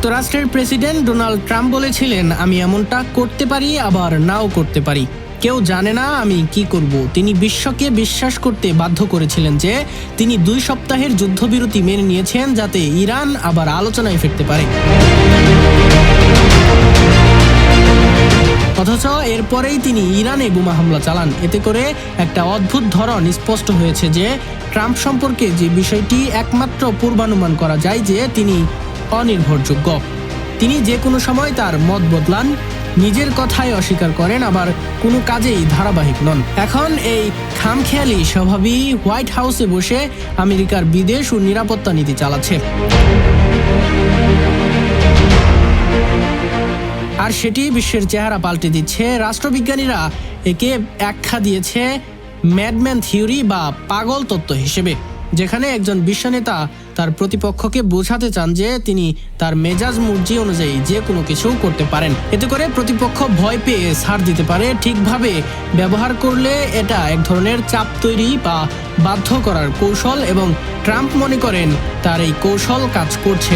যুক্তরাষ্ট্রের president Donald Trump বলেছিলেন, আমি এমনটা করতে পারি আবার নাও করতে পারি, কেউ জানে না আমি কি করব। তিনি বিশ্বকে বিশ্বাস করতে বাধ্য করেছিলেন যে তিনি 2 সপ্তাহের যুদ্ধবিরতি মেনে নিয়েছেন যাতে ইরান আবার আলোচনায় ফিরতে পারে। অথচ এরপরেই তিনি ইরানে বোমা হামলা চালান। এতে করে একটা অদ্ভুত ধরন স্পষ্ট হয়েছে যে ট্রাম্প সম্পর্কে যে বিষয়টি একমাত্র পূর্বানুমান করা যায় যে তিনি অনির্ভরযোগ্য। তিনি যে কোনো সময় তার মত বদলান, নিজের কথাই অস্বীকার করেন, আবার কোনো কাজেই ধারাবাহিক নন। এখন এই খামখেয়ালি স্বভাবই হোয়াইট হাউসে বসে আমেরিকার বিদেশ ও নিরাপত্তা নীতি চালাচ্ছে। আর সেটি বিশ্বের চেহারা পাল্টে দিচ্ছে। রাষ্ট্রবিজ্ঞানীরা একে ব্যাখ্যা দিয়েছে ম্যাডম্যান থিওরি বা পাগল তত্ত্ব হিসেবে, যেখানে একজন বিশ্বনেতা তার প্রতিপক্ষকে বোঝাতে চান যে তিনি তার মেজাজ মর্জি অনুযায়ী যে কোনো কিছু করতে পারেন। এতে করে প্রতিপক্ষ ভয় পেয়ে ছাড় দিতে পারে। ঠিকভাবে ব্যবহার করলে এটা এক ধরনের চাপ তৈরি বা বাধ্য করার কৌশল, এবং ট্রাম্প মনে করেন তার এই কৌশল কাজ করছে।